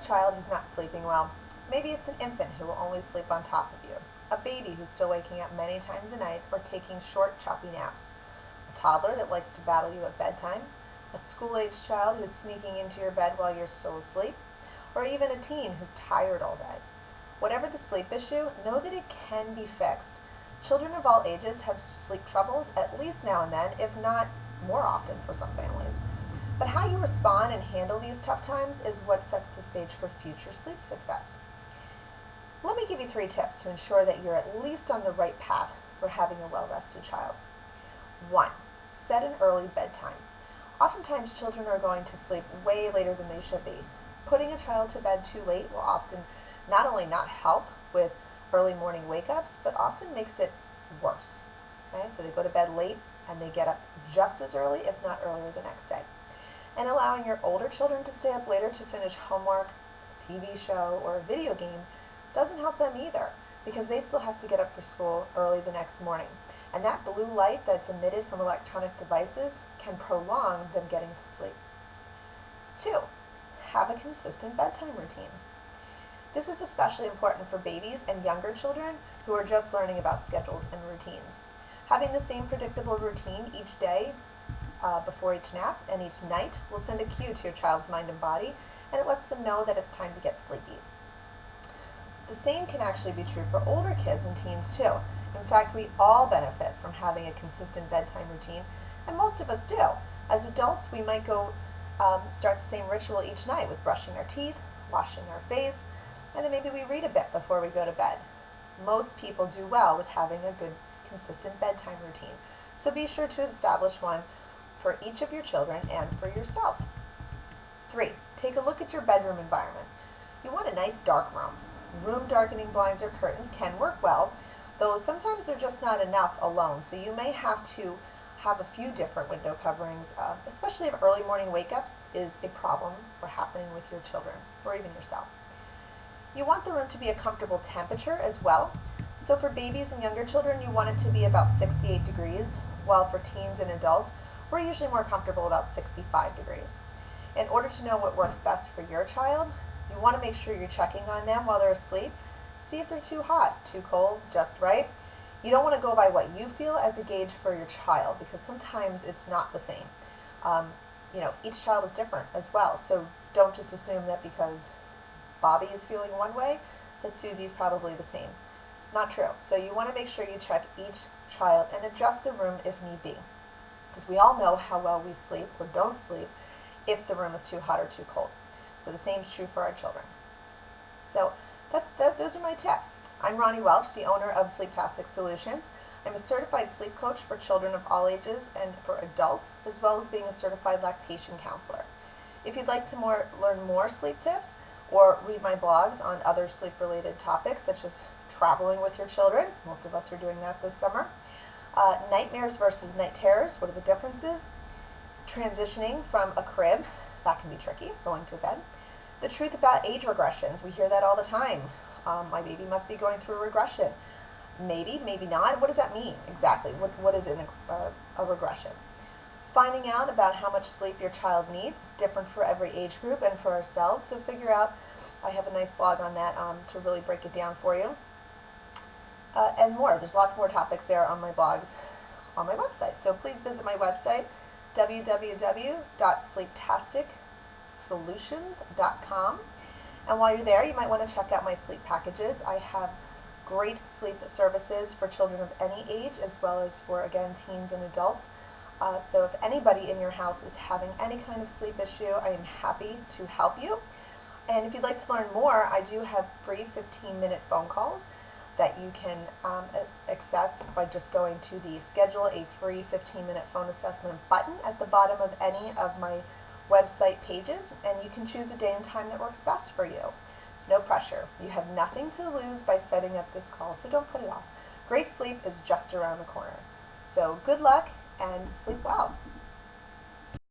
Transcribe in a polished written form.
child who's not sleeping well. Maybe it's an infant who will only sleep on top of you, a baby who's still waking up many times a night or taking short, choppy naps, a toddler that likes to battle you at bedtime, a school-aged child who's sneaking into your bed while you're still asleep, or even a teen who's tired all day. Whatever the sleep issue, know that it can be fixed. Children of all ages have sleep troubles at least now and then, if not more often for some families. But how you respond and handle these tough times is what sets the stage for future sleep success. Let me give you 3 tips to ensure that you're at least on the right path for having a well-rested child. 1. Set an early bedtime. Oftentimes children are going to sleep way later than they should be. Putting a child to bed too late will often not only not help with early morning wake-ups, but often makes it worse. Okay? So they go to bed late and they get up just as early, if not earlier, the next day. And allowing your older children to stay up later to finish homework, a TV show, or a video game doesn't help them either, because they still have to get up for school early the next morning. And that blue light that's emitted from electronic devices can prolong them getting to sleep. 2. Have a consistent bedtime routine. This is especially important for babies and younger children who are just learning about schedules and routines. Having the same predictable routine each day before each nap and each night will send a cue to your child's mind and body, and it lets them know that it's time to get sleepy. The same can actually be true for older kids and teens too. In fact, we all benefit from having a consistent bedtime routine, and most of us do. As adults, we might go start the same ritual each night with brushing our teeth, washing our face, and then maybe we read a bit before we go to bed. Most people do well with having a good, consistent bedtime routine, so be sure to establish one for each of your children and for yourself. 3. Take a look at your bedroom environment. You want a nice dark room. Room darkening blinds or curtains can work well, though sometimes they're just not enough alone, so you may have to have a few different window coverings, especially if early morning wake-ups is a problem or happening with your children or even yourself. You want the room to be a comfortable temperature as well. So for babies and younger children, you want it to be about 68 degrees, while for teens and adults, we're usually more comfortable about 65 degrees. In order to know what works best for your child, you want to make sure you're checking on them while they're asleep. See if they're too hot, too cold, just right. You don't want to go by what you feel as a gauge for your child, because sometimes it's not the same. Each child is different as well, so don't just assume that because Bobby is feeling one way, that Susie's probably the same. Not true. So you want to make sure you check each child and adjust the room if need be, because we all know how well we sleep or don't sleep if the room is too hot or too cold. So the same is true for our children. So those are my tips. I'm Ronnie Welch, the owner of Sleeptastic Solutions. I'm a certified sleep coach for children of all ages and for adults, as well as being a certified lactation counselor. If you'd like to learn more sleep tips or read my blogs on other sleep-related topics, such as traveling with your children, most of us are doing that this summer, nightmares versus night terrors, what are the differences, transitioning from a crib, that can be tricky, going to bed, the truth about age regressions, we hear that all the time. My baby must be going through a regression. Maybe, maybe not. What does that mean exactly? What is a regression? Finding out about how much sleep your child needs is different for every age group and for ourselves, so figure out, I have a nice blog on that to really break it down for you. And more. There's lots more topics there on my blogs on my website. So please visit my website, www.sleeptasticsolutions.com. And while you're there, you might want to check out my sleep packages. I have great sleep services for children of any age, as well as for, again, teens and adults. So if anybody in your house is having any kind of sleep issue, I am happy to help you. And if you'd like to learn more, I do have free 15-minute phone calls that you can access by just going to the Schedule a Free 15-Minute Phone Assessment button at the bottom of any of my website pages, and you can choose a day and time that works best for you. There's no pressure. You have nothing to lose by setting up this call, so don't put it off. Great sleep is just around the corner. So good luck and sleep well.